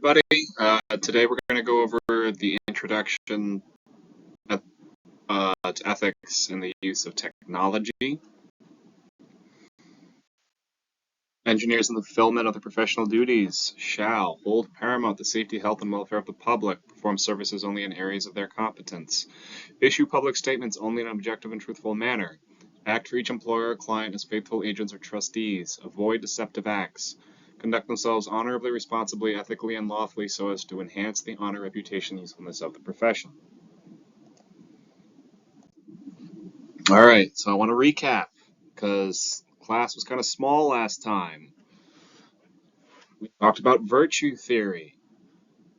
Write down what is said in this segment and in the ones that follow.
everybody. Today we're going to go over the introduction to ethics and the use of technology. Engineers in the fulfillment of their professional duties shall hold paramount the safety, health, and welfare of the public, perform services only in areas of their competence, issue public statements only in an objective and truthful manner, act for each employer or client as faithful agents or trustees, avoid deceptive acts, conduct themselves honorably, responsibly, ethically, and lawfully so as to enhance the honor, reputation, and usefulness of the profession. All right, so I want to recap because class was kind of small last time. We talked about virtue theory.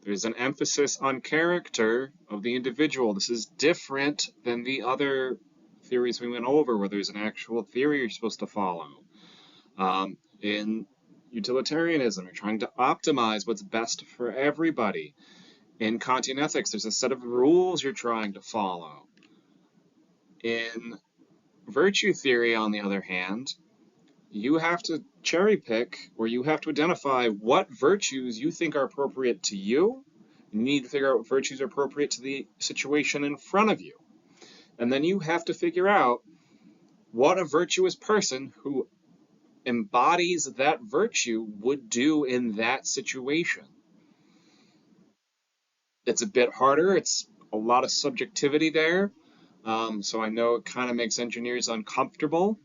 There's an emphasis on character of the individual. This is different than the other theories we went over where there's an actual theory you're supposed to follow. In utilitarianism, you're trying to optimize what's best for everybody. In Kantian ethics, there's a set of rules you're trying to follow. In virtue theory, on the other hand, you have to cherry pick, or you have to identify what virtues you think are appropriate to you. You need to figure out what virtues are appropriate to the situation in front of you. And then you have to figure out what a virtuous person who embodies that virtue would do in that situation. It's a bit harder. It's a lot of subjectivity there. So I know it kind of makes engineers uncomfortable,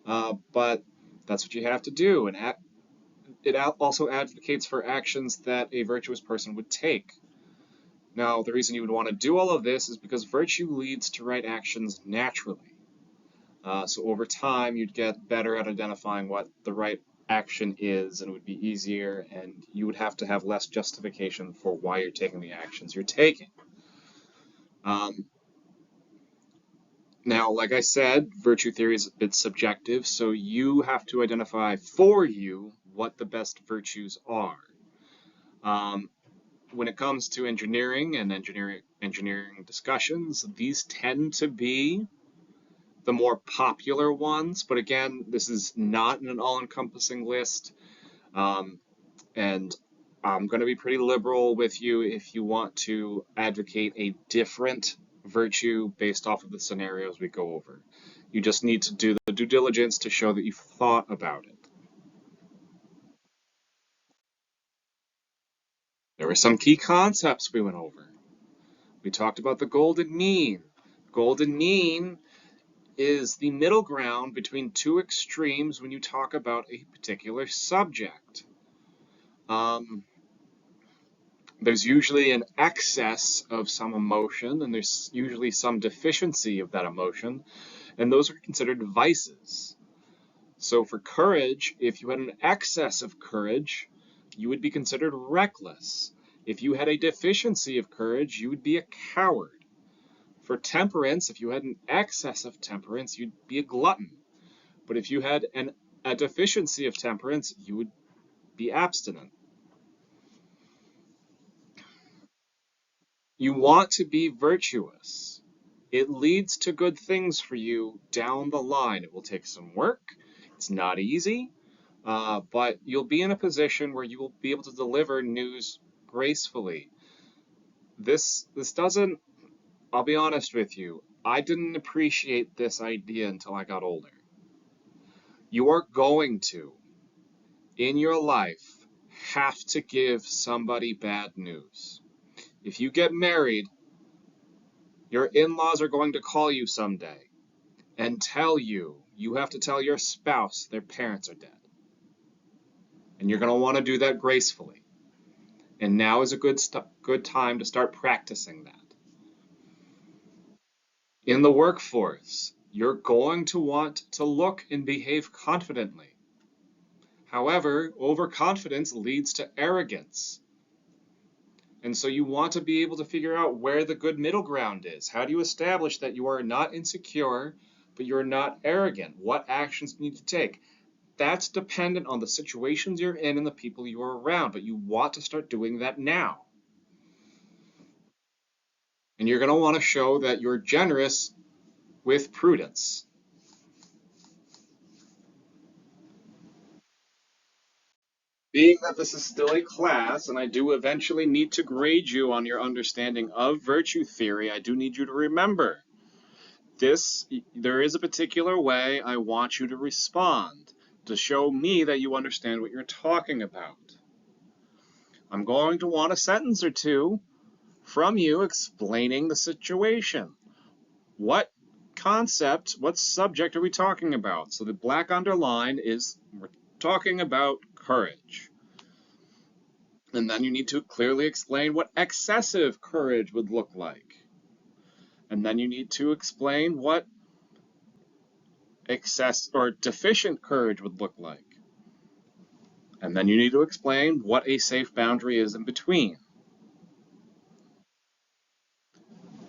but that's what you have to do. And it also advocates for actions that a virtuous person would take. Now, the reason you would want to do all of this is because virtue leads to right actions naturally. So over time, you'd get better at identifying what the right action is, and it would be easier, and you would have to have less justification for why you're taking the actions you're taking. Now, like I said, virtue theory is a bit subjective, so you have to identify for you what the best virtues are. When it comes to engineering and engineering discussions, these tend to be the more popular ones, but again, this is not an all-encompassing list, and I'm going to be pretty liberal with you if you want to advocate a different virtue based off of the scenarios we go over. You just need to do the due diligence to show that you've thought about it. There were some key concepts we went over. We talked about the golden mean. Golden mean is the middle ground between two extremes when you talk about a particular subject. There's usually an excess of some emotion, and there's usually some deficiency of that emotion, and those are considered vices. So for courage, if you had an excess of courage, you would be considered reckless. If you had a deficiency of courage, you would be a coward. For temperance, if you had an excess of temperance, you'd be a glutton. But if you had a deficiency of temperance, you would be abstinent. You want to be virtuous. It leads to good things for you down the line. It will take some work. It's not easy, but you'll be in a position where you will be able to deliver news gracefully. This doesn't, I'll be honest with you, I didn't appreciate this idea until I got older. You are going to, in your life, have to give somebody bad news. If you get married, your in-laws are going to call you someday and tell you have to tell your spouse their parents are dead. And you're going to want to do that gracefully. And now is a good time to start practicing that. In the workforce, you're going to want to look and behave confidently. However, overconfidence leads to arrogance. And so you want to be able to figure out where the good middle ground is. How do you establish that you are not insecure, but you're not arrogant? What actions you need to take? That's dependent on the situations you're in and the people you are around, but you want to start doing that now. And you're going to want to show that you're generous with prudence. Being that this is still a class, and I do eventually need to grade you on your understanding of virtue theory, I do need you to remember there is a particular way I want you to respond to show me that you understand what you're talking about. I'm going to want a sentence or two from you explaining the situation. What concept, what subject are we talking about? So the black underline is we're talking about courage. And then you need to clearly explain what excessive courage would look like. And then you need to explain what excess or deficient courage would look like. And then you need to explain what a safe boundary is in between.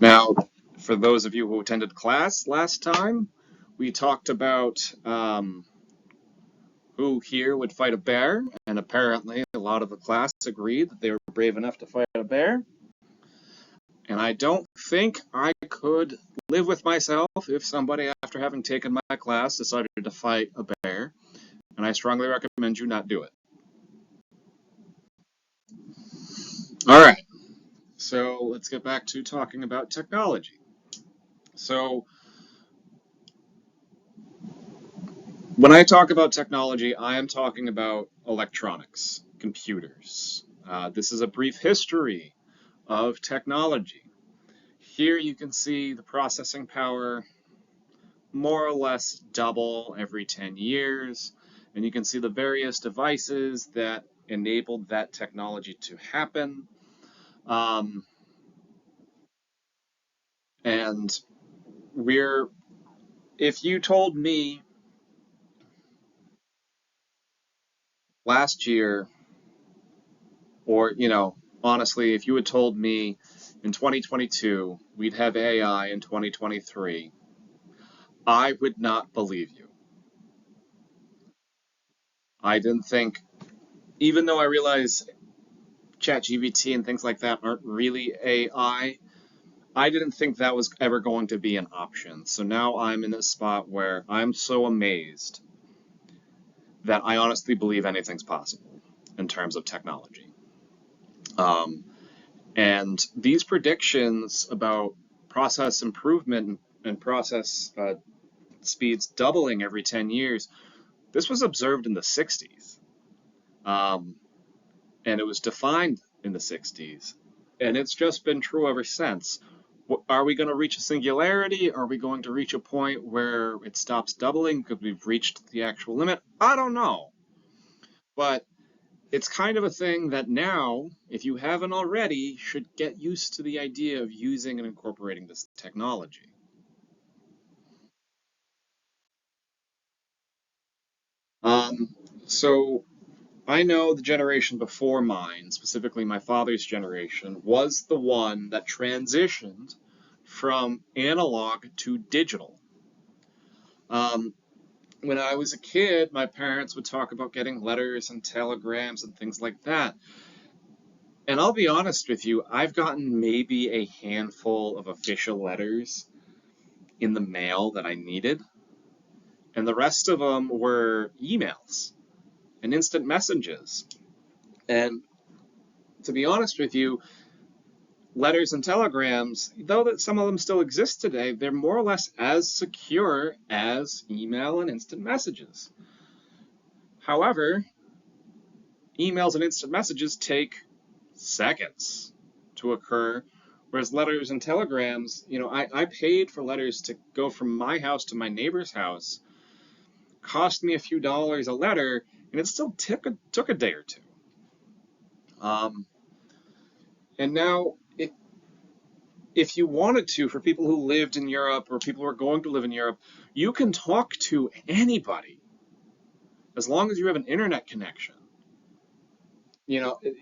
Now, for those of you who attended class last time, we talked about who here would fight a bear, and apparently a lot of the class agreed that they were brave enough to fight a bear. And I don't think I could live with myself if somebody, after having taken my class, decided to fight a bear, and I strongly recommend you not do it. All right, so let's get back to talking about technology. So when I talk about technology, I am talking about electronics, computers. This is a brief history of technology. Here you can see the processing power more or less double every 10 years, and you can see the various devices that enabled that technology to happen. And if you told me last year, or, honestly, if you had told me in 2022 we'd have AI in 2023, I would not believe you. I didn't think, even though I realize ChatGPT and things like that aren't really AI, I didn't think that was ever going to be an option. So now I'm in a spot where I'm so amazed that I honestly believe anything's possible in terms of technology. And these predictions about process improvement and process speeds doubling every 10 years, this was observed in the 60s. And it was defined in the 60s. And it's just been true ever since. Are we going to reach a singularity? Are we going to reach a point where it stops doubling because we've reached the actual limit? I don't know. But it's kind of a thing that now, if you haven't already, should get used to the idea of using and incorporating this technology. So I know the generation before mine, specifically my father's generation, was the one that transitioned from analog to digital. When I was a kid, my parents would talk about getting letters and telegrams and things like that. And I'll be honest with you, I've gotten maybe a handful of official letters in the mail that I needed, and the rest of them were emails and instant messages. And to be honest with you, letters and telegrams, though that some of them still exist today, they're more or less as secure as email and instant messages. However, emails and instant messages take seconds to occur, whereas letters and telegrams, I paid for letters to go from my house to my neighbor's house, cost me a few dollars a letter, and it still took a day or two. And now, if you wanted to, for people who lived in Europe or people who are going to live in Europe, you can talk to anybody as long as you have an internet connection.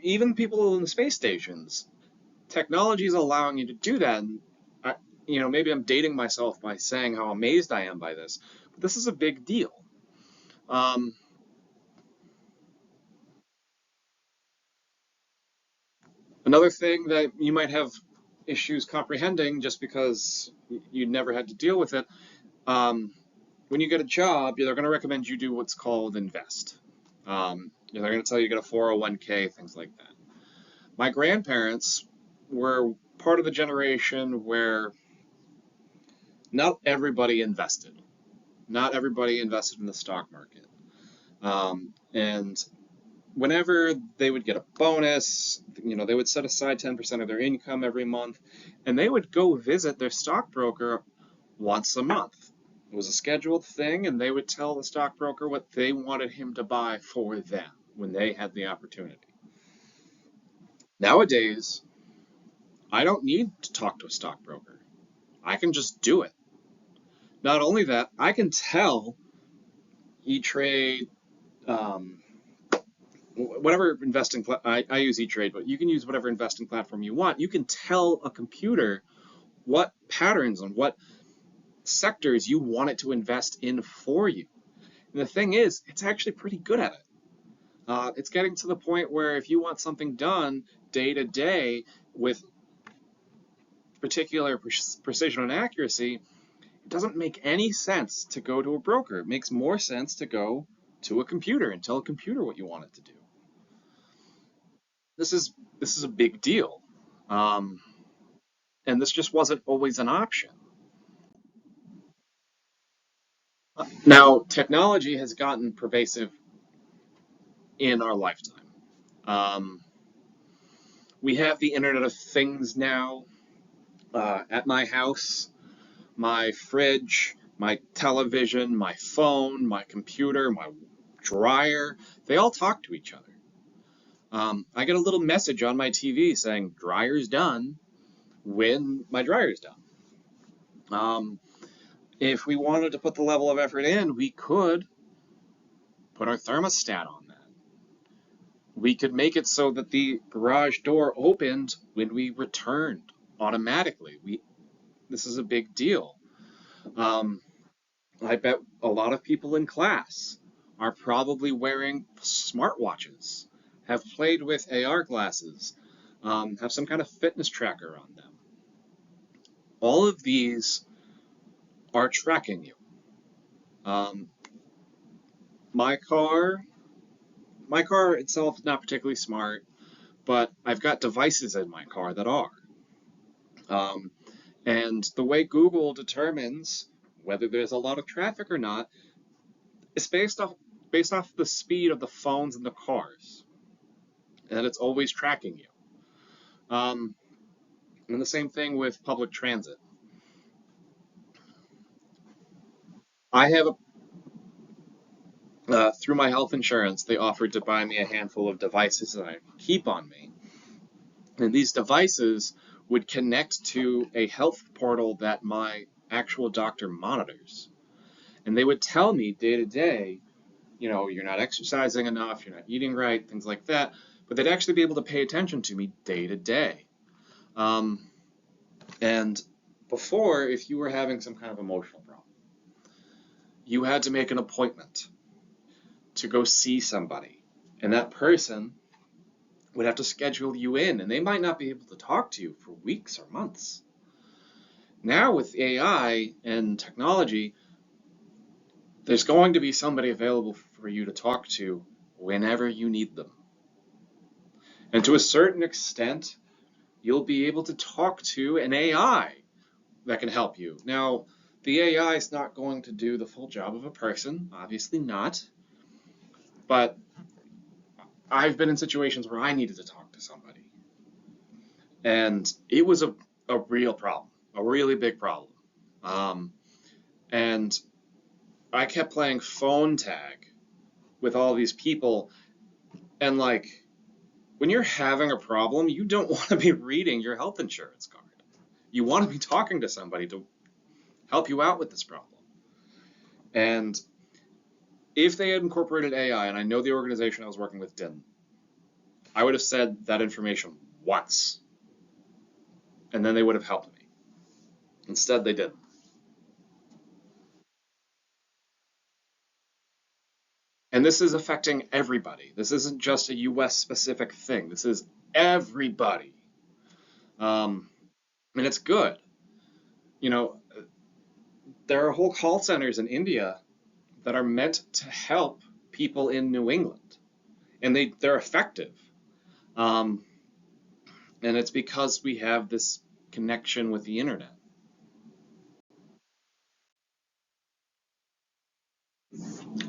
Even people in the space stations, technology is allowing you to do that. And maybe I'm dating myself by saying how amazed I am by this, but this is a big deal. Another thing that you might have issues comprehending just because you never had to deal with it, when you get a job, they're going to recommend you do what's called invest. They're going to tell you to get a 401k, things like that. My grandparents were part of the generation where not everybody invested. Not everybody invested in the stock market. And whenever they would get a bonus, they would set aside 10% of their income every month, and they would go visit their stockbroker once a month. It was a scheduled thing, and they would tell the stockbroker what they wanted him to buy for them when they had the opportunity. Nowadays, I don't need to talk to a stockbroker. I can just do it. Not only that, I can tell E-Trade, um, whatever investing, I use E-Trade, but you can use whatever investing platform you want. You can tell a computer what patterns and what sectors you want it to invest in for you. And the thing is, it's actually pretty good at it. It's getting to the point where if you want something done day to day with particular precision and accuracy, it doesn't make any sense to go to a broker. It makes more sense to go to a computer and tell a computer what you want it to do. This is a big deal, and this just wasn't always an option. Now, technology has gotten pervasive in our lifetime. Um, we have the Internet of Things now. At my house, my fridge, my television, my phone, my computer, my dryer, they all talk to each other. I get a little message on my TV saying dryer's done when my dryer's done. If we wanted to put the level of effort in, we could put our thermostat on that. We could make it so that the garage door opened when we returned automatically. This is a big deal. Um, I bet a lot of people in class are probably wearing smartwatches, have played with AR glasses, have some kind of fitness tracker on them. All of these are tracking you. Um, my car, my car itself is not particularly smart, but I've got devices in my car that are. Um, and the way Google determines whether there's a lot of traffic or not is based off the speed of the phones in the cars, and it's always tracking you. Um, and the same thing with public transit. I have through my health insurance, they offered to buy me a handful of devices that I keep on me. And these devices would connect to a health portal that my actual doctor monitors. And they would tell me day to day, you're not exercising enough, you're not eating right, things like that. But they'd actually be able to pay attention to me day to day. And before, if you were having some kind of emotional problem, you had to make an appointment to go see somebody. And that person would have to schedule you in, and they might not be able to talk to you for weeks or months. Now with AI and technology, there's going to be somebody available for you to talk to whenever you need them. And to a certain extent, you'll be able to talk to an AI that can help you. Now, the AI is not going to do the full job of a person, obviously not, but I've been in situations where I needed to talk to somebody. And it was a real problem, a really big problem. And I kept playing phone tag with all these people, and when you're having a problem, you don't want to be reading your health insurance card. You want to be talking to somebody to help you out with this problem. And if they had incorporated AI, and I know the organization I was working with didn't, I would have said that information once, and then they would have helped me. Instead, they didn't. And this is affecting everybody. This isn't just a US specific thing. This is everybody. And it's good. You know, there are whole call centers in India that are meant to help people in New England. and they're effective. Um, and it's because we have this connection with the internet.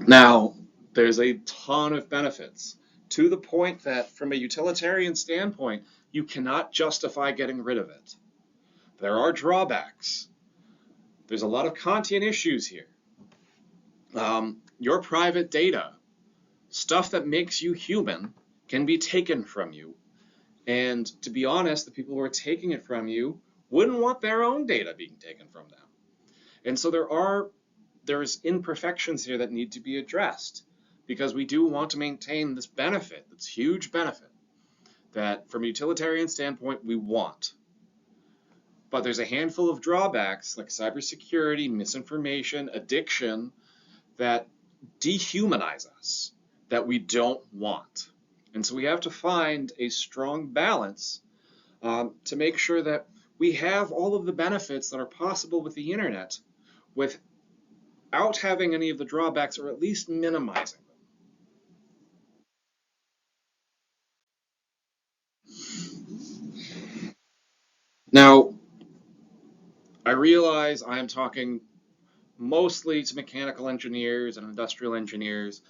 Now, there's a ton of benefits to the point that from a utilitarian standpoint, you cannot justify getting rid of it. There are drawbacks. There's a lot of Kantian issues here. Your private data, stuff that makes you human, can be taken from you. And to be honest, the people who are taking it from you wouldn't want their own data being taken from them. And so there's imperfections here that need to be addressed, because we do want to maintain this benefit, this huge benefit, that from a utilitarian standpoint we want. But there's a handful of drawbacks like cybersecurity, misinformation, addiction, that dehumanize us, that we don't want. And so we have to find a strong balance to make sure that we have all of the benefits that are possible with the internet without having any of the drawbacks, or at least minimizing them. Now, I realize I am talking mostly to mechanical engineers and industrial engineers,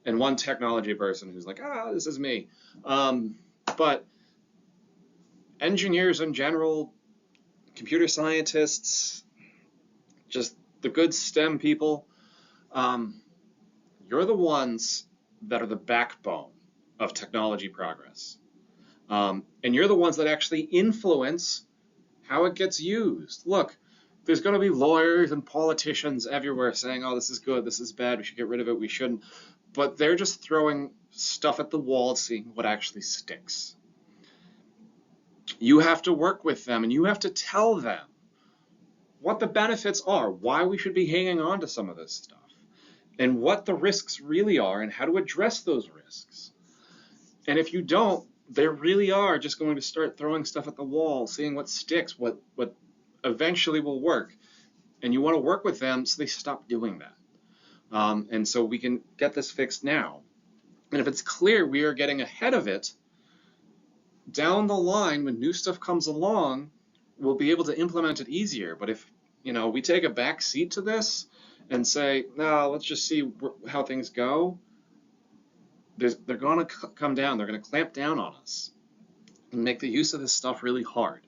and one technology person who's like, this is me. But engineers in general, computer scientists, just the good STEM people, you're the ones that are the backbone of technology progress. And you're the ones that actually influence how it gets used. Look, there's going to be lawyers and politicians everywhere saying, this is good, this is bad, we should get rid of it, we shouldn't. But they're just throwing stuff at the wall, seeing what actually sticks. You have to work with them, and you have to tell them what the benefits are, why we should be hanging on to some of this stuff, and what the risks really are, and how to address those risks. And if you don't, they really are just going to start throwing stuff at the wall, seeing what sticks, what eventually will work. And you want to work with them so they stop doing that. And so we can get this fixed now. And if it's clear we are getting ahead of it, down the line, when new stuff comes along, we'll be able to implement it easier. But if we take a back seat to this and say, no, let's just see how things go, they're going to come down. They're going to clamp down on us and make the use of this stuff really hard.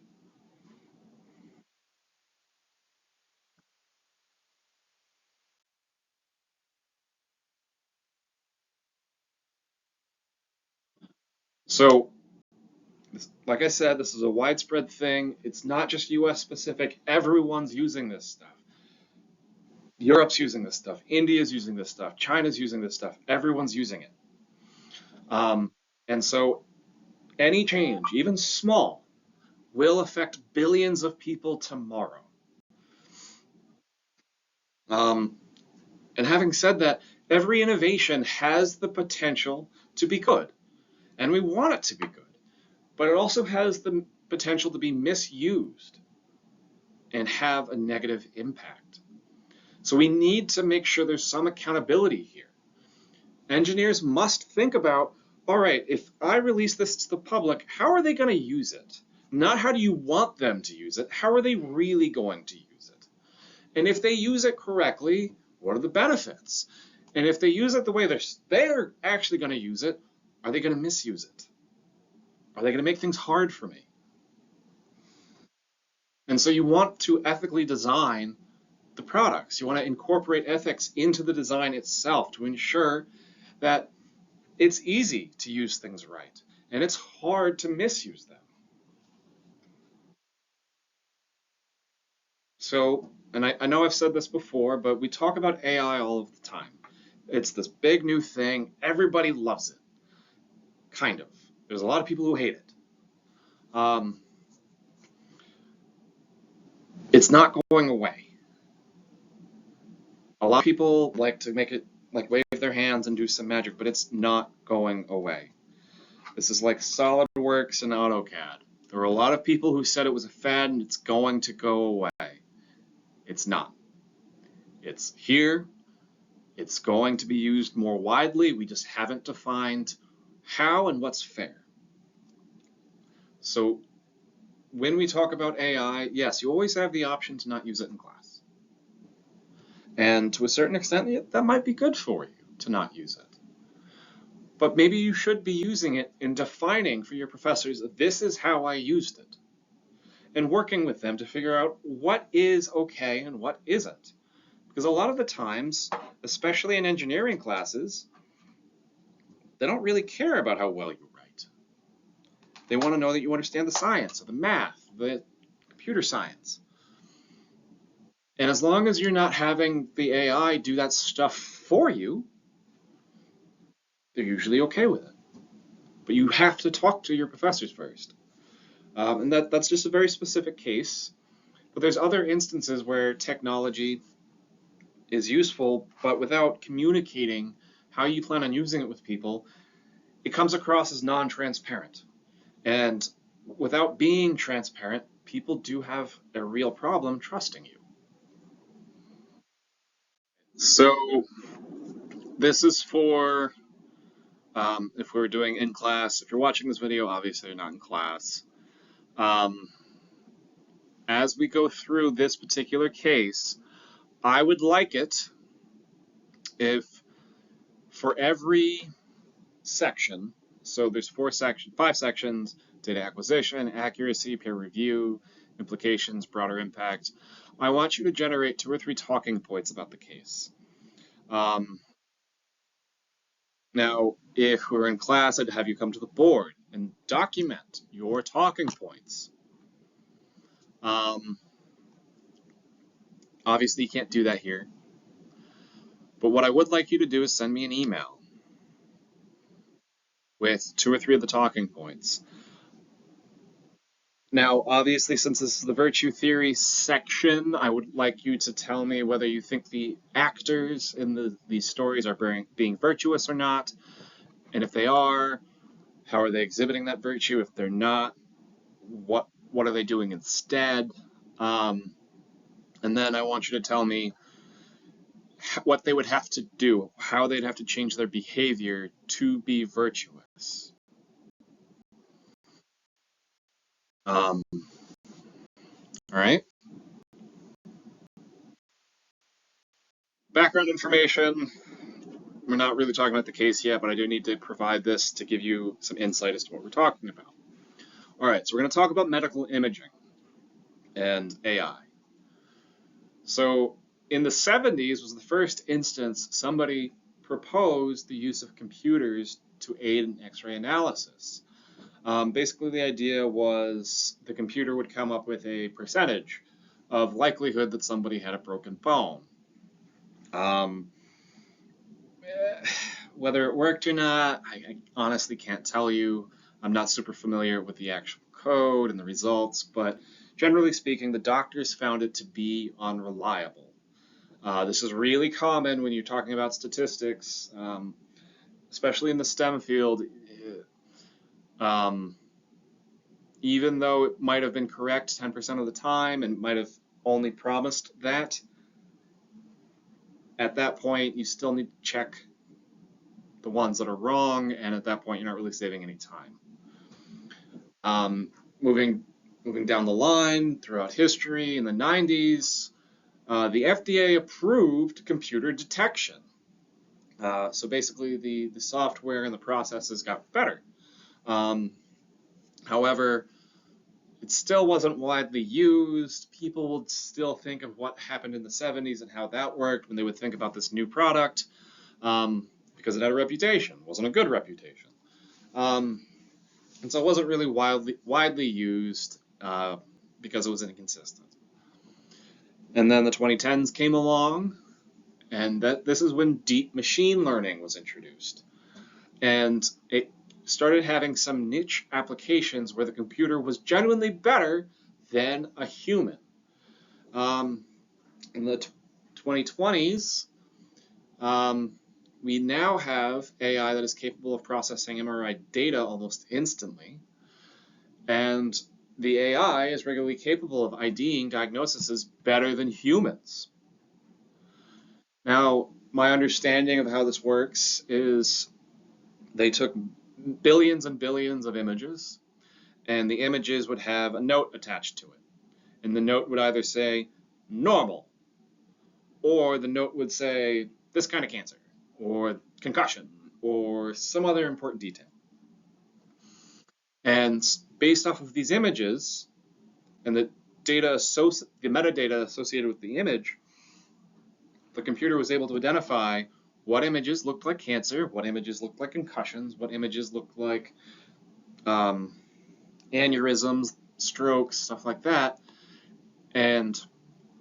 So, like I said, this is a widespread thing. It's not just US specific. Everyone's using this stuff. Europe's using this stuff. India's using this stuff. China's using this stuff. Everyone's using it. And so any change, even small, will affect billions of people tomorrow. And having said that, every innovation has the potential to be good, and we want it to be good, but it also has the potential to be misused and have a negative impact. So we need to make sure there's some accountability here. Engineers must think about, all right, if I release this to the public, how are they going to use it? Not how do you want them to use it, how are they really going to use it? And if they use it correctly, what are the benefits? And if they use it the way they're actually going to use it, are they going to misuse it? Are they going to make things hard for me? And so you want to ethically design the products. You want to incorporate ethics into the design itself to ensure that it's easy to use things right and it's hard to misuse them. So, and I know I've said this before, but we talk about AI all of the time. It's this big new thing. Everybody loves it. Kind of. There's a lot of people who hate it. It's not going away. A lot of people like to make it like wave their hands and do some magic, but it's not going away. This is like SolidWorks and AutoCAD. There were a lot of people who said it was a fad and it's going to go away. It's not. It's here. It's going to be used more widely. We just haven't defined how and what's fair. So when we talk about AI, yes, you always have the option to not use it in class. And to a certain extent, that might be good for you to not use it. But maybe you should be using it in defining for your professors, this is how I used it, and working with them to figure out what is okay and what isn't. Because a lot of the times, especially in engineering classes, they don't really care about how well you write. They want to know that you understand the science, or the math, the computer science. And as long as you're not having the AI do that stuff for you, they're usually okay with it. But you have to talk to your professors first. And that's just a very specific case. But there's other instances where technology is useful, but without communicating how you plan on using it with people, it comes across as non-transparent. And without being transparent, people do have a real problem trusting you. So this is for if we're doing in class. If you're watching this video, obviously you're not in class. As we go through this particular case, I would like it if for every section, so there's five sections: data acquisition, accuracy, peer review, implications, broader impact. I want you to generate 2 or 3 talking points about the case. Now, if we're in class, I'd have you come to the board and document your talking points. Obviously, you can't do that here. But what I would like you to do is send me an email with 2 or 3 of the talking points. Now, obviously, since this is the virtue theory section, I would like you to tell me whether you think the actors in these stories are being virtuous or not. And if they are, how are they exhibiting that virtue? If they're not, what are they doing instead? And then I want you to tell me what they would have to do, how they'd have to change their behavior to be virtuous. All right. Background information. We're not really talking about the case yet, but I do need to provide this to give you some insight as to what we're talking about. All right, so we're going to talk about medical imaging and AI. So in the 70s was the first instance somebody proposed the use of computers to aid in X-ray analysis. Basically, the idea was the computer would come up with a percentage of likelihood that somebody had a broken bone. Whether it worked or not, I honestly can't tell you. I'm not super familiar with the actual code and the results, but generally speaking, the doctors found it to be unreliable. This is really common when you're talking about statistics, especially in the STEM field. Even though it might have been correct 10% of the time and might have only promised that, at that point, you still need to check the ones that are wrong, and at that point, you're not really saving any time. Moving down the line throughout history, in the 90s, the FDA approved computer detection. So basically, the software and the processes got better. However, it still wasn't widely used. People would still think of what happened in the 70s and how that worked when they would think about this new product, because it had a reputation. It wasn't a good reputation. And so it wasn't really widely used because it was inconsistent. And then the 2010s came along, and this is when deep machine learning was introduced. And it started having some niche applications where the computer was genuinely better than a human. In the 2020s, we now have AI that is capable of processing MRI data almost instantly, and the AI is regularly capable of IDing diagnoses better than humans. Now, my understanding of how this works is they took billions and billions of images, and the images would have a note attached to it. And the note would either say normal, or the note would say this kind of cancer, or concussion, or some other important detail. And based off of these images and the metadata associated with the image, the computer was able to identify what images looked like cancer, what images looked like concussions, what images looked like aneurysms, strokes, stuff like that. And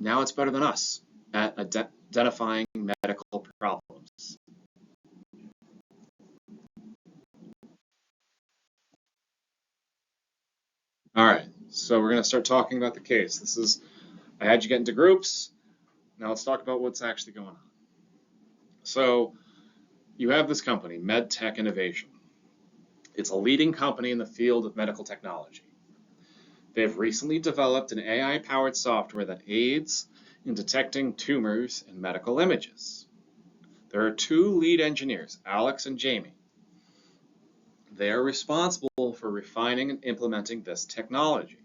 now it's better than us at identifying medical problems. All right, so we're going to start talking about the case. I had you get into groups. Now let's talk about what's actually going on. So you have this company, MedTech Innovation. It's a leading company in the field of medical technology. They've recently developed an AI-powered software that aids in detecting tumors in medical images. There are two lead engineers, Alex and Jamie. They are responsible for refining and implementing this technology.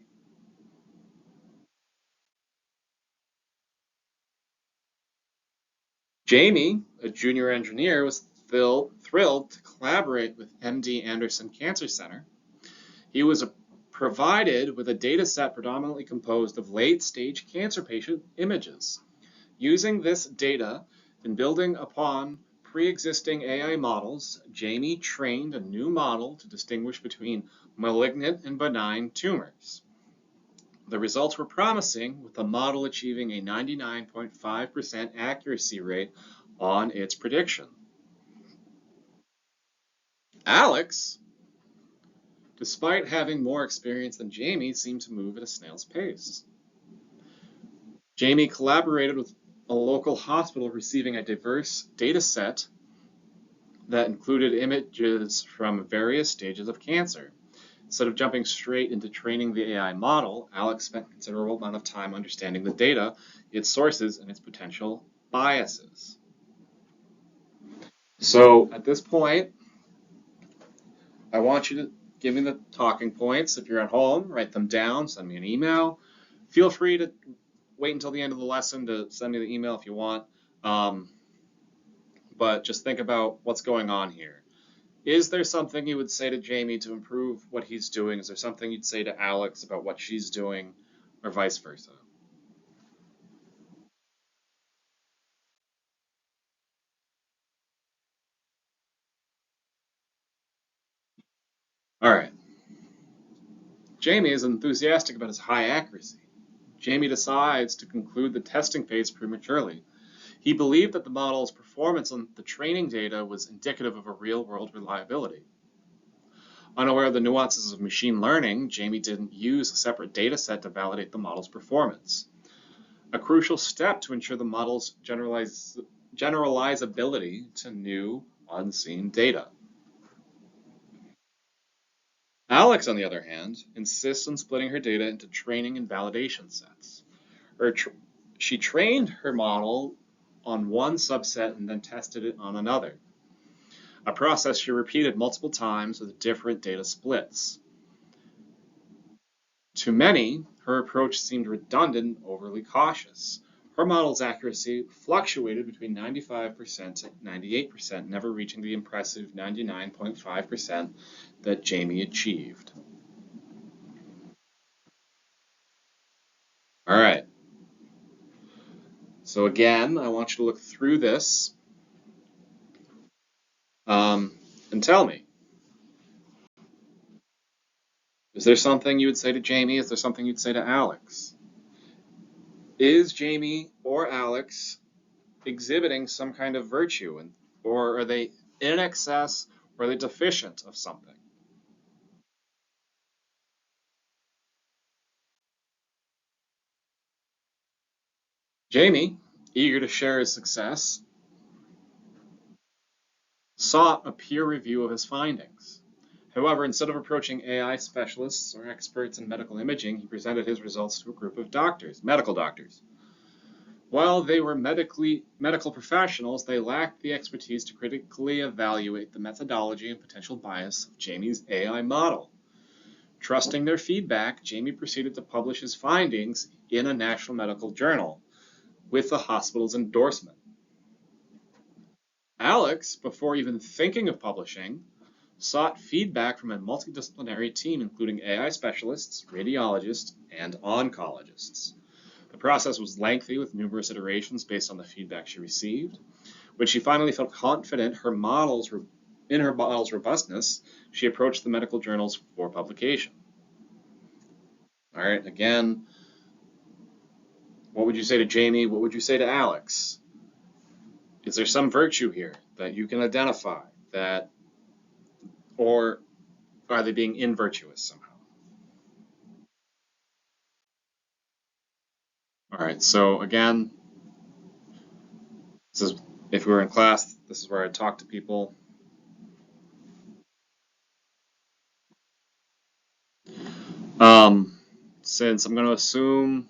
Jamie, a junior engineer, was thrilled to collaborate with MD Anderson Cancer Center. He was provided with a data set predominantly composed of late-stage cancer patient images. Using this data and building upon pre-existing AI models, Jamie trained a new model to distinguish between malignant and benign tumors. The results were promising, with the model achieving a 99.5% accuracy rate on its prediction. Alex, despite having more experience than Jamie, seemed to move at a snail's pace. Jamie collaborated with a local hospital receiving a diverse data set that included images from various stages of cancer. Instead of jumping straight into training the AI model, Alex spent a considerable amount of time understanding the data, its sources, and its potential biases. So at this point, I want you to give me the talking points. If you're at home, write them down, send me an email. Feel free to wait until the end of the lesson to send me the email if you want. But just think about what's going on here. Is there something you would say to Jamie to improve what he's doing? Is there something you'd say to Alex about what she's doing, or vice versa? All right. Jamie is enthusiastic about his high accuracy. Jamie decides to conclude the testing phase prematurely. He believed that the model's performance on the training data was indicative of a real-world reliability. Unaware of the nuances of machine learning, Jamie didn't use a separate data set to validate the model's performance, a crucial step to ensure the model's generalizability to new, unseen data. Alex, on the other hand, insists on splitting her data into training and validation sets. She trained her model on one subset and then tested it on another, a process she repeated multiple times with different data splits. To many, her approach seemed redundant and overly cautious. Her model's accuracy fluctuated between 95% to 98%, never reaching the impressive 99.5% that Jamie achieved. All right. So again, I want you to look through this and tell me, is there something you would say to Jamie? Is there something you'd say to Alex? Is Jamie or Alex exhibiting some kind of virtue, or are they in excess, or are they deficient of something? Jamie, eager to share his success, sought a peer review of his findings. However, instead of approaching AI specialists or experts in medical imaging, he presented his results to a group of doctors, medical doctors. While they were medical professionals, they lacked the expertise to critically evaluate the methodology and potential bias of Jamie's AI model. Trusting their feedback, Jamie proceeded to publish his findings in a national medical journal with the hospital's endorsement. Alex, before even thinking of publishing, sought feedback from a multidisciplinary team including AI specialists, radiologists, and oncologists. The process was lengthy with numerous iterations based on the feedback she received. When she finally felt confident in her model's robustness, she approached the medical journals for publication. All right, again, what would you say to Jamie? What would you say to Alex? Is there some virtue here that you can identify that, or are they being invirtuous somehow? All right, so again, this is if we were in class, this is where I talk to people. Um, since I'm going to assume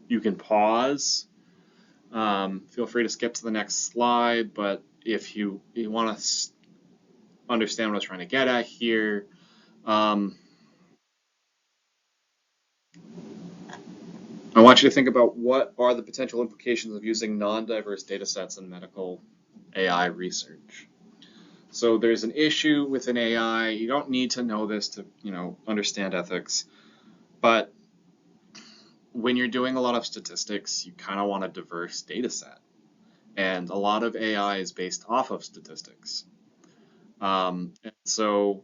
you can pause, feel free to skip to the next slide, but if you want to understand what I was trying to get at here, I want you to think about what are the potential implications of using non-diverse data sets in medical AI research. So there's an issue with an AI. You don't need to know this to, understand ethics, but when you're doing a lot of statistics, you kind of want a diverse data set. And a lot of AI is based off of statistics. And so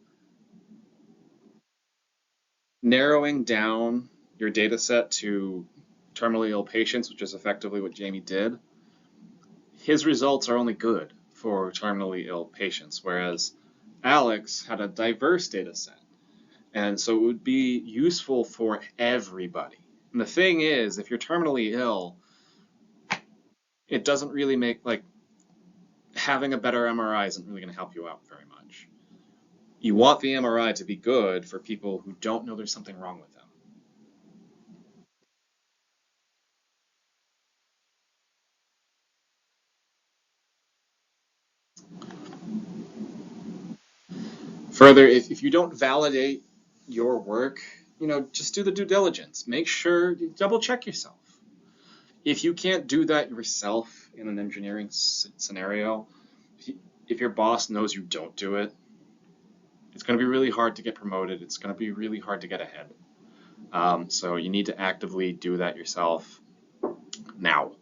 narrowing down your data set to terminally ill patients, which is effectively what Jamie did, his results are only good for terminally ill patients, whereas Alex had a diverse data set. And so it would be useful for everybody. And the thing is, if you're terminally ill, it doesn't really make, like, having a better MRI isn't really going to help you out very much. You want the MRI to be good for people who don't know there's something wrong with them. Further, if you don't validate your work, just do the due diligence. Make sure you double check yourself. If you can't do that yourself in an engineering scenario, if your boss knows you don't do it, it's going to be really hard to get promoted. It's going to be really hard to get ahead. So you need to actively do that yourself now.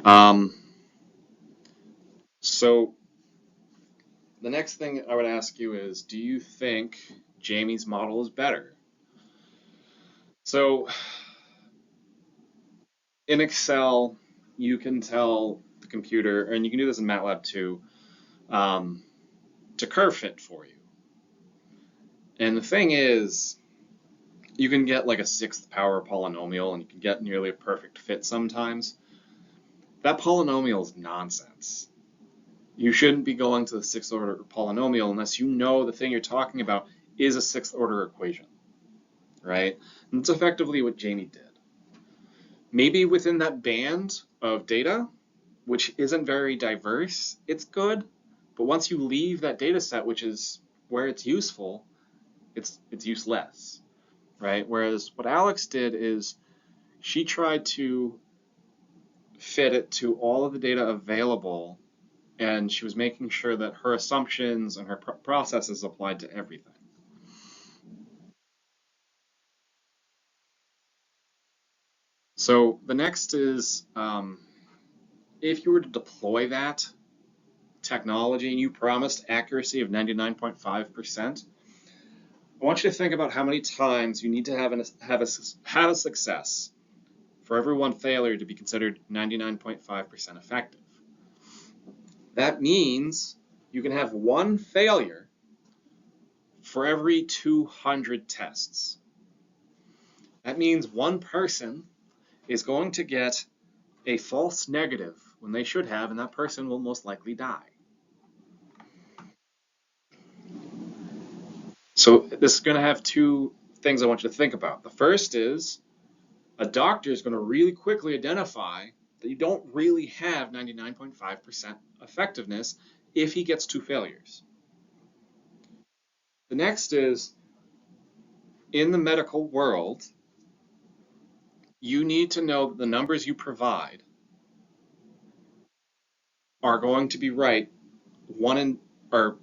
Um, so the next thing I would ask you is, do you think Jamie's model is better? So in Excel, you can tell the computer, and you can do this in MATLAB too, um, to curve fit for you. And the thing is, you can get like a sixth power polynomial, and you can get nearly a perfect fit sometimes. That polynomial is nonsense. You shouldn't be going to the sixth order polynomial unless you know the thing you're talking about is a sixth order equation, right? And that's effectively what Jamie did. Maybe within that band of data, which isn't very diverse, it's good. But once you leave that data set, which is where it's useful, it's useless, right? Whereas what Alex did is she tried to fit it to all of the data available, and she was making sure that her assumptions and her processes applied to everything. So the next is, if you were to deploy that technology and you promised accuracy of 99.5%, I want you to think about how many times you need to have a success for every one failure to be considered 99.5% effective. That means you can have one failure for every 200 tests. That means one person is going to get a false negative when they should have, and that person will most likely die. So this is going to have two things I want you to think about. The first is A doctor is going to really quickly identify that you don't really have 99.5% effectiveness if he gets 2 failures. The next is, in the medical world, you need to know that the numbers you provide are going to be right are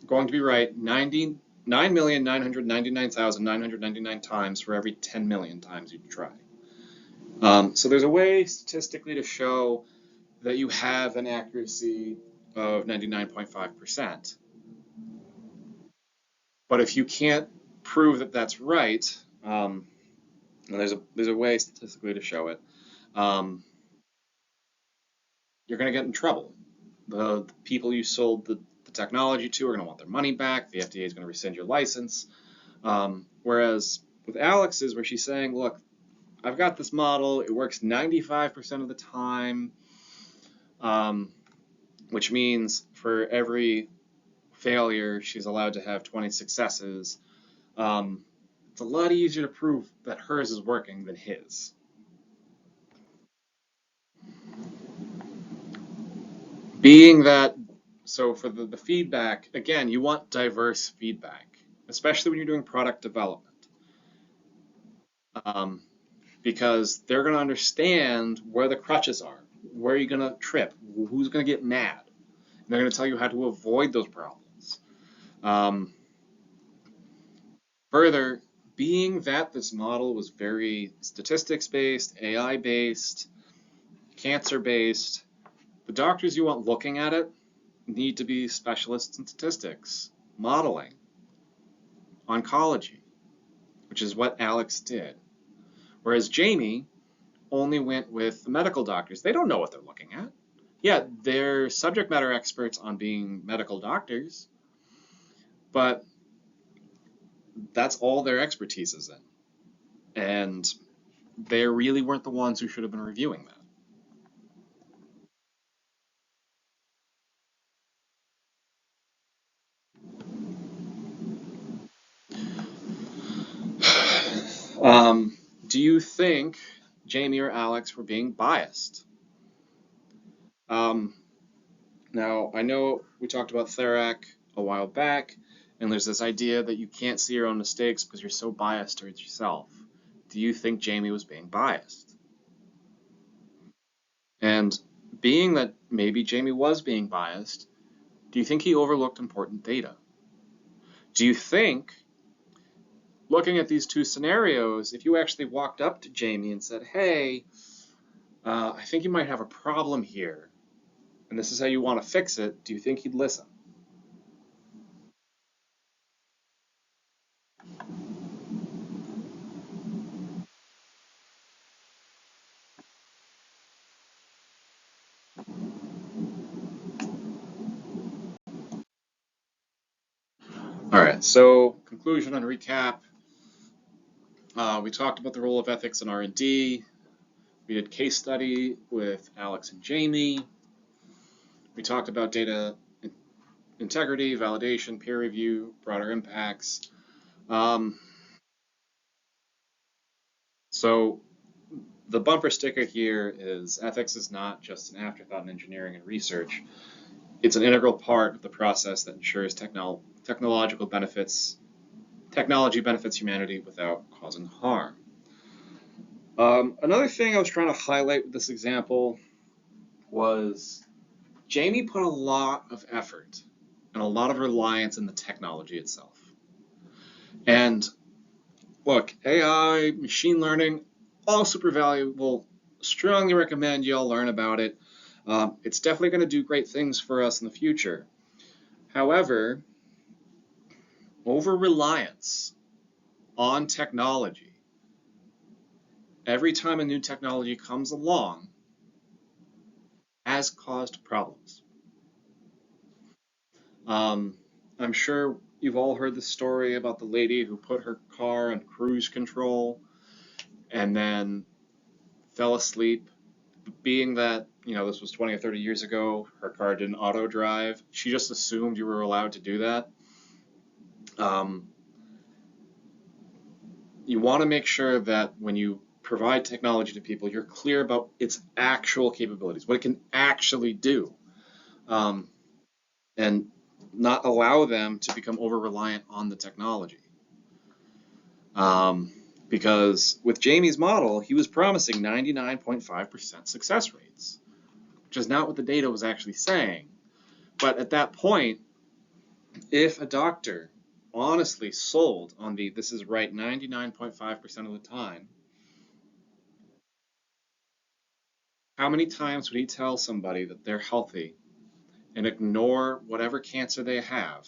going to be right 99,999,999 times for every 10 million times you try. So there's a way statistically to show that you have an accuracy of 99.5%. But if you can't prove that that's right, and there's a way statistically to show it, you're going to get in trouble. The people you sold the technology to are going to want their money back. The FDA is going to rescind your license. Whereas with Alex's, where she's saying, look, I've got this model. It works 95% of the time, which means for every failure, she's allowed to have 20 successes. It's a lot easier to prove that hers is working than his. Being that, so for the feedback, again, you want diverse feedback, especially when you're doing product development. Because they're going to understand where the crutches are, where you're going to trip, who's going to get mad. And they're going to tell you how to avoid those problems. Further, being that this model was very statistics-based, AI-based, cancer-based, the doctors you want looking at it need to be specialists in statistics, modeling, oncology, which is what Alex did. Whereas Jamie only went with the medical doctors. They don't know what they're looking at. Yeah, they're subject matter experts on being medical doctors, but that's all their expertise is in. And they really weren't the ones who should have been reviewing that. Do you think Jamie or Alex were being biased? Now, I know we talked about Therac a while back, and there's this idea that you can't see your own mistakes because you're so biased towards yourself. Do you think Jamie was being biased? And being that maybe Jamie was being biased, do you think he overlooked important data? Do you think, looking at these two scenarios, if you actually walked up to Jamie and said, hey, I think you might have a problem here, and this is how you want to fix it, do you think he'd listen? All right, so conclusion and recap. We talked about the role of ethics in R&D. We did case study with Alex and Jamie. We talked about data integrity, validation, peer review, broader impacts. So the bumper sticker here is ethics is not just an afterthought in engineering and research. It's an integral part of the process that ensures technology benefits humanity without causing harm. Another thing I was trying to highlight with this example was Jamie put a lot of effort and a lot of reliance in the technology itself. And look, AI, machine learning, all super valuable. Strongly recommend you all learn about it. It's definitely going to do great things for us in the future. However, over-reliance on technology, every time a new technology comes along, has caused problems. I'm sure you've all heard the story about the lady who put her car on cruise control and then fell asleep. Being that, this was 20 or 30 years ago, her car didn't auto drive. She just assumed you were allowed to do that. You want to make sure that when you provide technology to people, you're clear about its actual capabilities, what it can actually do, um, and not allow them to become over-reliant on the technology. Because with Jamie's model, he was promising 99.5% success rates, which is not what the data was actually saying. But at that point, if a doctor honestly sold on the this is right 99.5% of the time, how many times would he tell somebody that they're healthy and ignore whatever cancer they have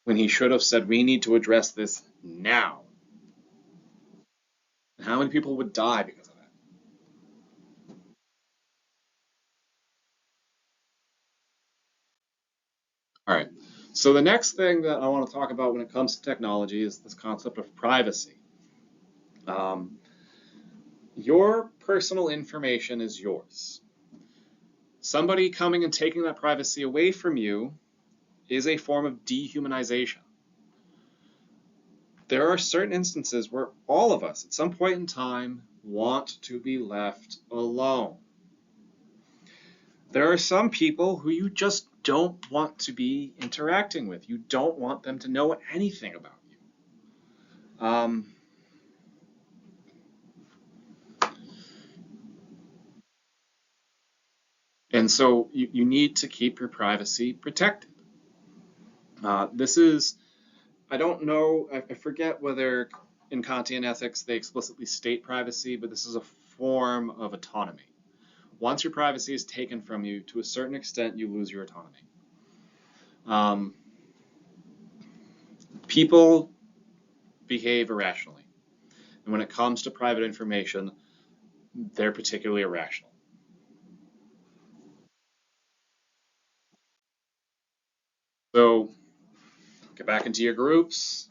when he should have said, we need to address this now? And how many people would die because of that? All right. So the next thing that I want to talk about when it comes to technology is this concept of privacy. Um, your personal information is yours. Somebody coming and taking that privacy away from you is a form of dehumanization. There are certain instances where all of us, at some point in time, want to be left alone. There are some people who you just don't want to be interacting with. You don't want them to know anything about you. And so you need to keep your privacy protected. This is, I don't know, I forget whether in Kantian ethics they explicitly state privacy, but this is a form of autonomy. Once your privacy is taken from you, to a certain extent, you lose your autonomy. People behave irrationally. And when it comes to private information, they're particularly irrational. So get back into your groups.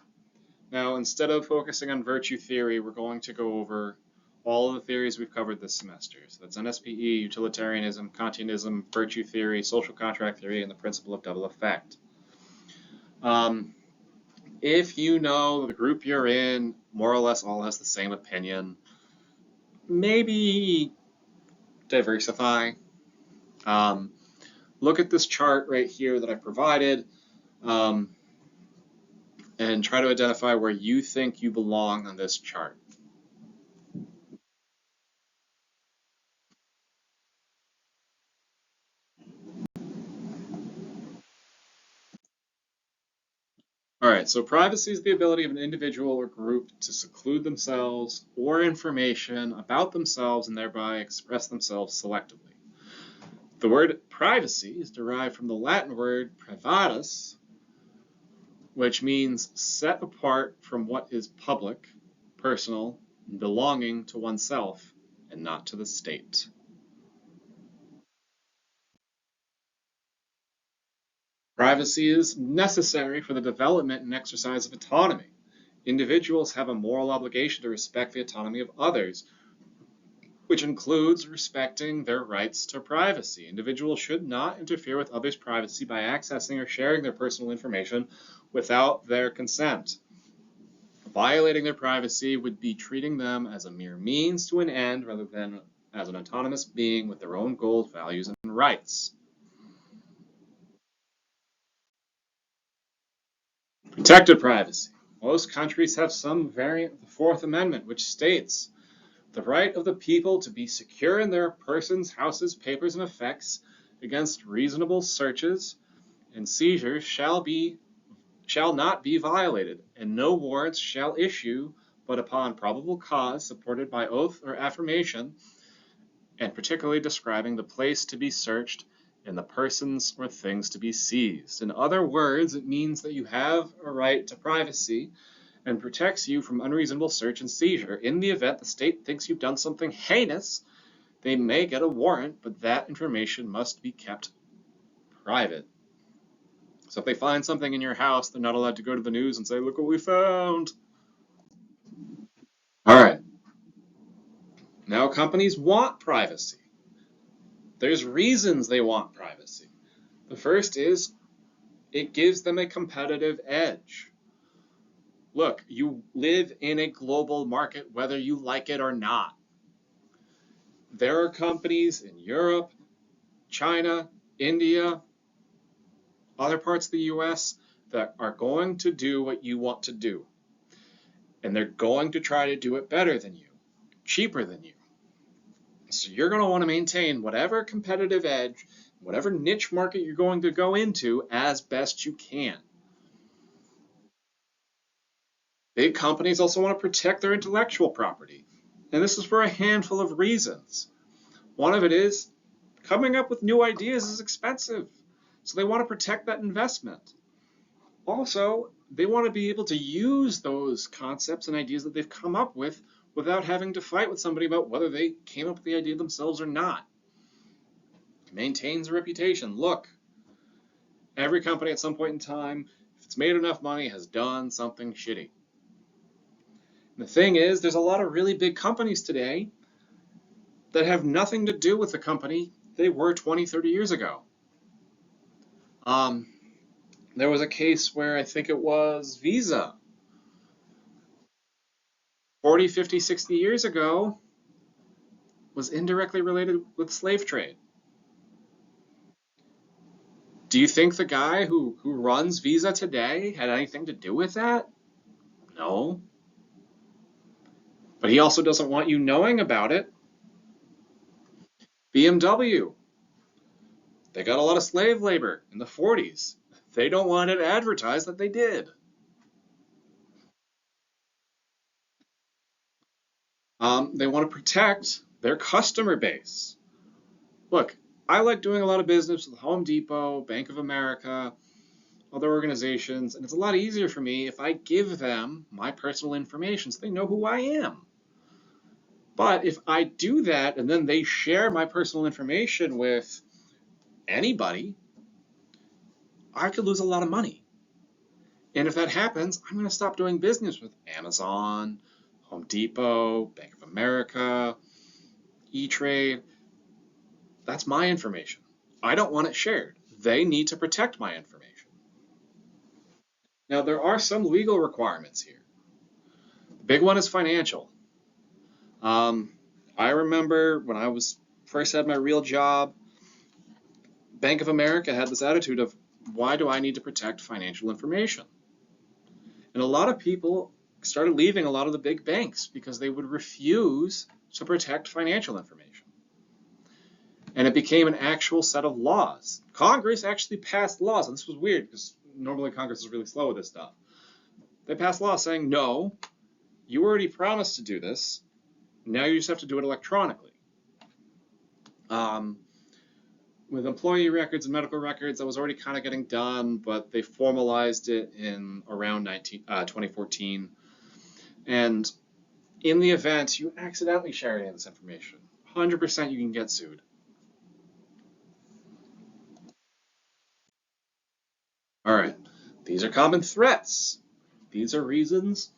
Now, instead of focusing on virtue theory, we're going to go over all of the theories we've covered this semester. So that's NSPE, utilitarianism, Kantianism, virtue theory, social contract theory, and the principle of double effect. If you know the group you're in more or less all has the same opinion, maybe diversify. Look at this chart right here that I provided, and try to identify where you think you belong on this chart. All right, so privacy is the ability of an individual or group to seclude themselves or information about themselves and thereby express themselves selectively. The word privacy is derived from the Latin word privatus, which means set apart from what is public, personal, and belonging to oneself and not to the state. Privacy is necessary for the development and exercise of autonomy. Individuals have a moral obligation to respect the autonomy of others, which includes respecting their rights to privacy. Individuals should not interfere with others' privacy by accessing or sharing their personal information without their consent. Violating their privacy would be treating them as a mere means to an end rather than as an autonomous being with their own goals, values, and rights. Protected privacy. Most countries have some variant of the Fourth Amendment, which states the right of the people to be secure in their persons, houses, papers, and effects against reasonable searches and seizures shall not be violated, and no warrants shall issue but upon probable cause supported by oath or affirmation, and particularly describing the place to be searched and the persons or things to be seized. In other words, it means that you have a right to privacy and protects you from unreasonable search and seizure. In the event the state thinks you've done something heinous, they may get a warrant, but that information must be kept private. So if they find something in your house, they're not allowed to go to the news and say, look what we found. All right. Now companies want privacy. There's reasons they want privacy. The first is it gives them a competitive edge. Look, you live in a global market whether you like it or not. There are companies in Europe, China, India, other parts of the US that are going to do what you want to do. And they're going to try to do it better than you, cheaper than you. So you're going to want to maintain whatever competitive edge, whatever niche market you're going to go into as best you can. Big companies also want to protect their intellectual property. And this is for a handful of reasons. One of it is coming up with new ideas is expensive. So they want to protect that investment. Also, they want to be able to use those concepts and ideas that they've come up with without having to fight with somebody about whether they came up with the idea themselves or not. It maintains a reputation. Look, every company at some point in time, if it's made enough money, has done something shitty. And the thing is, there's a lot of really big companies today that have nothing to do with the company they were 20, 30 years ago. There was a case where I think it was Visa 40, 50, 60 years ago was indirectly related with slave trade. Do you think the guy who runs Visa today had anything to do with that? No. But he also doesn't want you knowing about it. BMW, they got a lot of slave labor in the 40s. They don't want it advertised that they did. They want to protect their customer base. Look, I like doing a lot of business with Home Depot, Bank of America, other organizations, and it's a lot easier for me if I give them my personal information so they know who I am. But if I do that and then they share my personal information with anybody, I could lose a lot of money. And if that happens, I'm going to stop doing business with Amazon, Home Depot, Bank of America, E-Trade. That's my information. I don't want it shared. They need to protect my information. Now, there are some legal requirements here. The big one is financial. I remember when I was first had my real job, Bank of America had this attitude of, why do I need to protect financial information? And a lot of people started leaving a lot of the big banks because they would refuse to protect financial information. And it became an actual set of laws. Congress actually passed laws, and this was weird because normally Congress is really slow with this stuff. They passed laws saying, no, you already promised to do this. Now you just have to do it electronically. With employee records and medical records, that was already kind of getting done, but they formalized it in around 2014. And in the event you accidentally share any of this information, 100% you can get sued. All right, these are common threats. These are reasons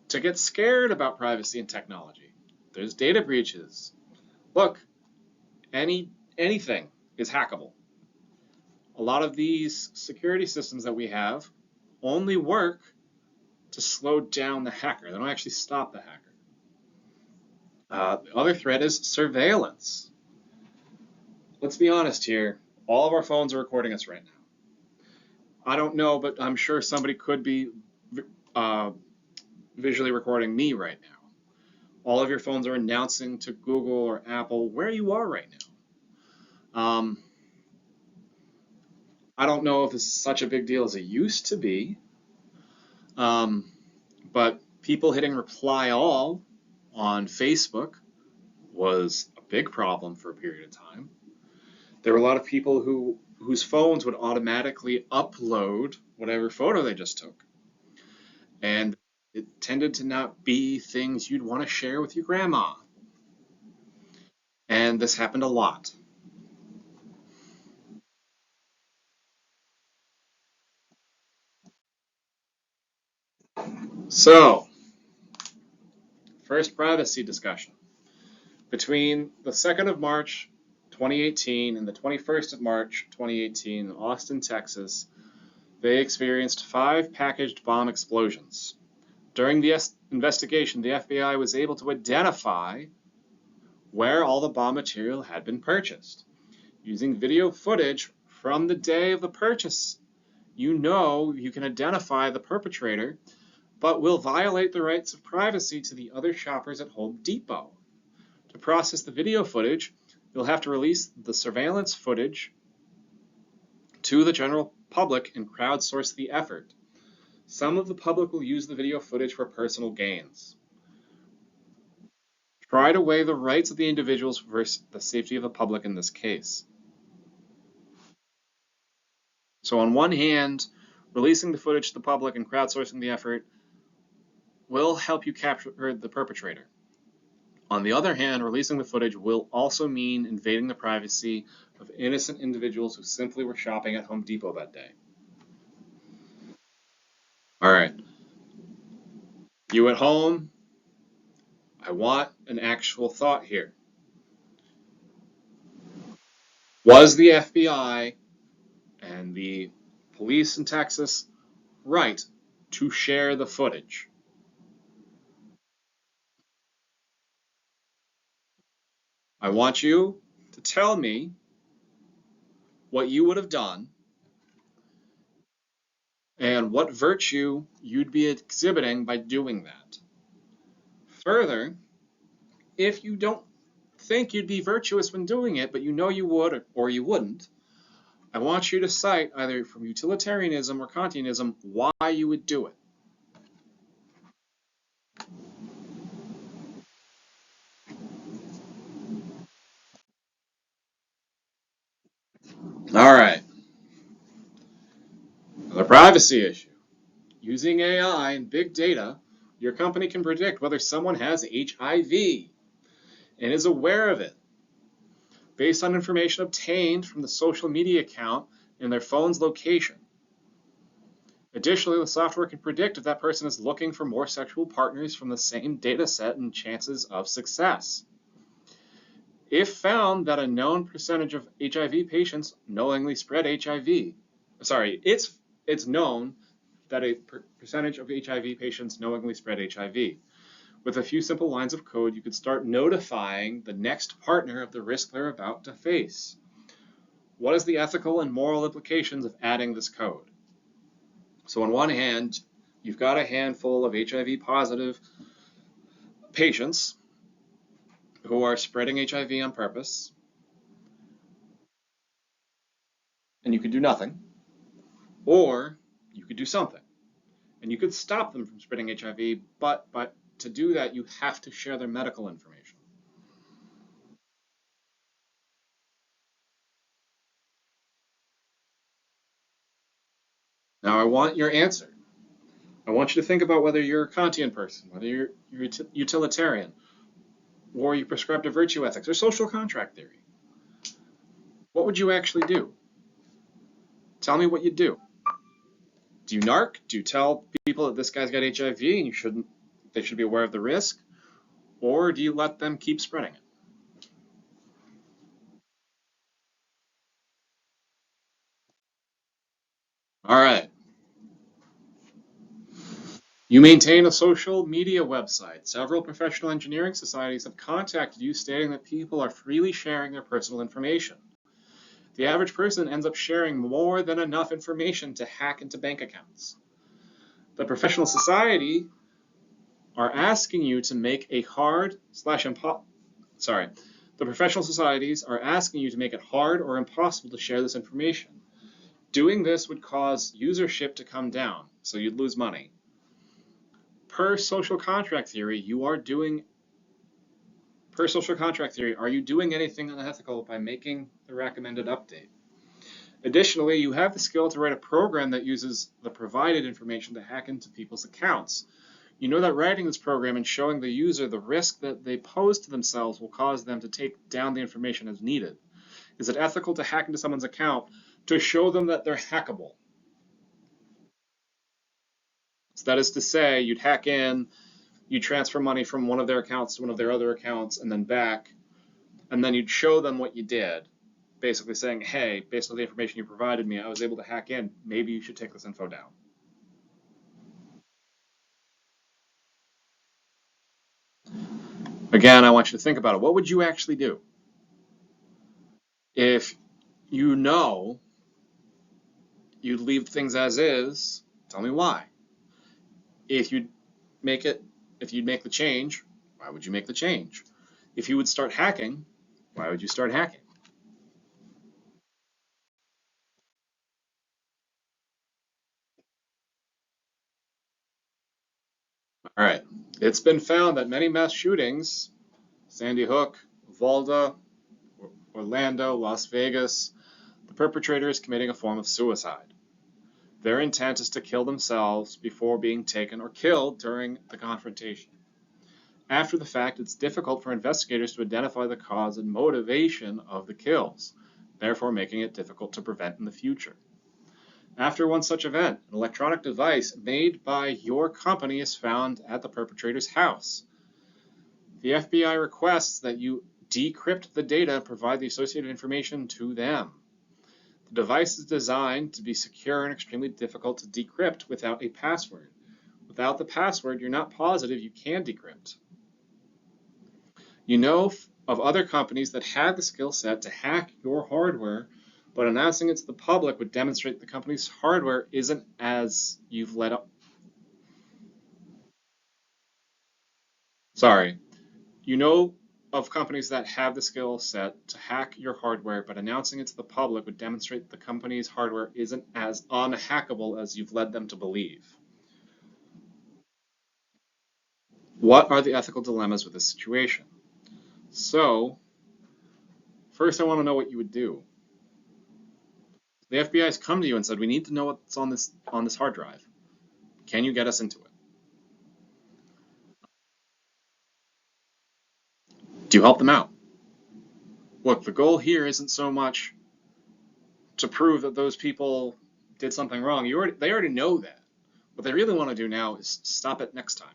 to get scared about privacy and technology. There's data breaches. Look, anything is hackable. A lot of these security systems that we have only work to slow down the hacker. They don't actually stop the hacker. The other threat is surveillance. Let's be honest here. All of our phones are recording us right now. I don't know, but I'm sure somebody could be visually recording me right now. All of your phones are announcing to Google or Apple where you are right now. I don't know if it's such a big deal as it used to be, but people hitting reply all on Facebook was a big problem for a period of time. There were a lot of people whose phones would automatically upload whatever photo they just took. And it tended to not be things you'd want to share with your grandma. And this happened a lot. So, first privacy discussion. Between the 2nd of March 2018 and the 21st of March 2018 in Austin, Texas, They experienced 5 packaged bomb explosions. During the investigation, the FBI was able to identify where all the bomb material had been purchased. Using video footage from the day of the purchase, you can identify the perpetrator, but will violate the rights of privacy to the other shoppers at Home Depot. To process the video footage, you'll have to release the surveillance footage to the general public and crowdsource the effort. Some of the public will use the video footage for personal gains. Try to weigh the rights of the individuals versus the safety of the public in this case. So on one hand, releasing the footage to the public and crowdsourcing the effort will help you capture the perpetrator. On the other hand, releasing the footage will also mean invading the privacy of innocent individuals who simply were shopping at Home Depot that day. All right. You at home, I want an actual thought here. Was the FBI and the police in Texas right to share the footage? I want you to tell me what you would have done and what virtue you'd be exhibiting by doing that. Further, if you don't think you'd be virtuous when doing it, but you know you would or you wouldn't, I want you to cite, either from utilitarianism or Kantianism, why you would do it. All right. The privacy issue. Using AI and big data, your company can predict whether someone has HIV and is aware of it based on information obtained from the social media account and their phone's location. Additionally, the software can predict if that person is looking for more sexual partners from the same data set and chances of success. If found that a known percentage of HIV patients knowingly spread HIV, it's known that a percentage of HIV patients knowingly spread HIV. With a few simple lines of code, you could start notifying the next partner of the risk they're about to face. What is the ethical and moral implications of adding this code? So on one hand, you've got a handful of HIV positive patients who are spreading HIV on purpose, and you could do nothing, or you could do something, and you could stop them from spreading HIV, but to do that, you have to share their medical information. Now I want your answer. I want you to think about whether you're a Kantian person, whether you're utilitarian, or you prescribe to virtue ethics or social contract theory. What would you actually do? Tell me what you'd do. Do you narc? Do you tell people that this guy's got HIV and they should be aware of the risk? Or do you let them keep spreading it? All right. You maintain a social media website. Several professional engineering societies have contacted you stating that people are freely sharing their personal information. The average person ends up sharing more than enough information to hack into bank accounts. The professional society are asking you to make a the professional societies are asking you to make it hard or impossible to share this information. Doing this would cause usership to come down, so you'd lose money. Per social contract theory, are you doing anything unethical by making the recommended update? Additionally, you have the skill to write a program that uses the provided information to hack into people's accounts. You know that writing this program and showing the user the risk that they pose to themselves will cause them to take down the information as needed. Is it ethical to hack into someone's account to show them that they're hackable? So that is to say, you'd hack in, you transfer money from one of their accounts to one of their other accounts and then back, and then you'd show them what you did. basically saying, hey, based on the information you provided me, I was able to hack in. Maybe you should take this info down. Again, I want you to think about it. What would you actually do if you know you'd leave things as is? Tell me why. If you'd make it, if you'd make the change, why would you make the change? If you would start hacking, why would you start hacking? All right. It's been found that many mass shootings, Sandy Hook, Uvalde, Orlando, Las Vegas, the perpetrator is committing a form of suicide. Their intent is to kill themselves before being taken or killed during the confrontation. After the fact, it's difficult for investigators to identify the cause and motivation of the kills, therefore making it difficult to prevent in the future. After one such event, an electronic device made by your company is found at the perpetrator's house. The FBI requests that you decrypt the data and provide the associated information to them. The device is designed to be secure and extremely difficult to decrypt without a password. Without the password, you're not positive you can decrypt. You know of other companies that have the skill set to hack your hardware, but announcing it to the public would demonstrate the company's hardware isn't as you've let up. Sorry. You know of companies that have the skill set to hack your hardware, but announcing it to the public would demonstrate the company's hardware isn't as unhackable as you've led them to believe. What are the ethical dilemmas with this situation? So, first I want to know what you would do. The FBI has come to you and said, we need to know what's on this hard drive. Can you get us into it? Do you help them out? Look, the goal here isn't so much to prove that those people did something wrong. They already know that. What they really want to do now is stop it next time.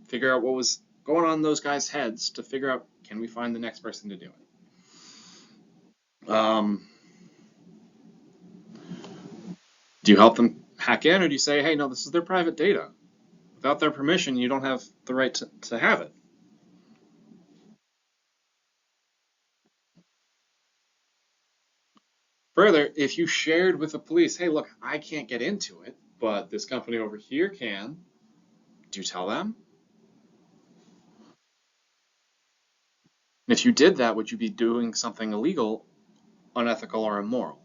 Figure out what was going on in those guys' heads to figure out, can we find the next person to do it? Do you help them hack in, or do you say, hey, no, this is their private data. Without their permission, you don't have the right to have it. Further, if you shared with the police, hey, look, I can't get into it, but this company over here can, do you tell them? And if you did that, would you be doing something illegal, unethical, or immoral?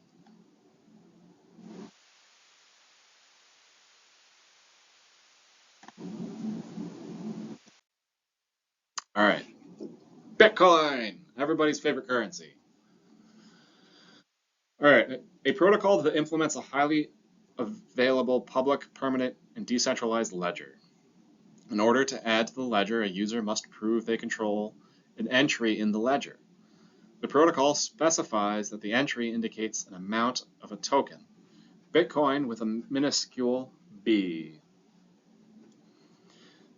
All right. Bitcoin, everybody's favorite currency. All right. A protocol that implements a highly available, public, permanent, and decentralized ledger. In order to add to the ledger, a user must prove they control an entry in the ledger. The protocol specifies that the entry indicates an amount of a token, Bitcoin with a minuscule b.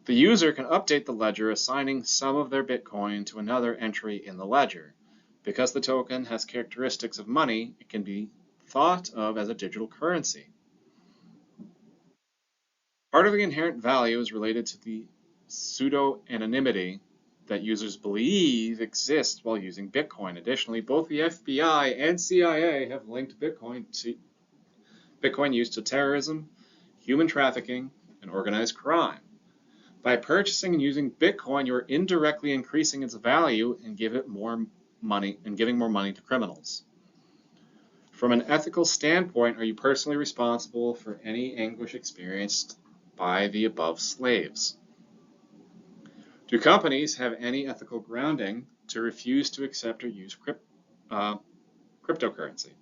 The user can update the ledger assigning some of their Bitcoin to another entry in the ledger. Because the token has characteristics of money, it can be thought of as a digital currency. Part of the inherent value is related to the pseudo-anonymity that users believe exists while using Bitcoin. Additionally, both the FBI and CIA have linked Bitcoin use to terrorism, human trafficking, and organized crime. By purchasing and using Bitcoin, you're indirectly increasing its value and giving more money to criminals. From an ethical standpoint, are you personally responsible for any anguish experienced by the above slaves? Do companies have any ethical grounding to refuse to accept or use cryptocurrency?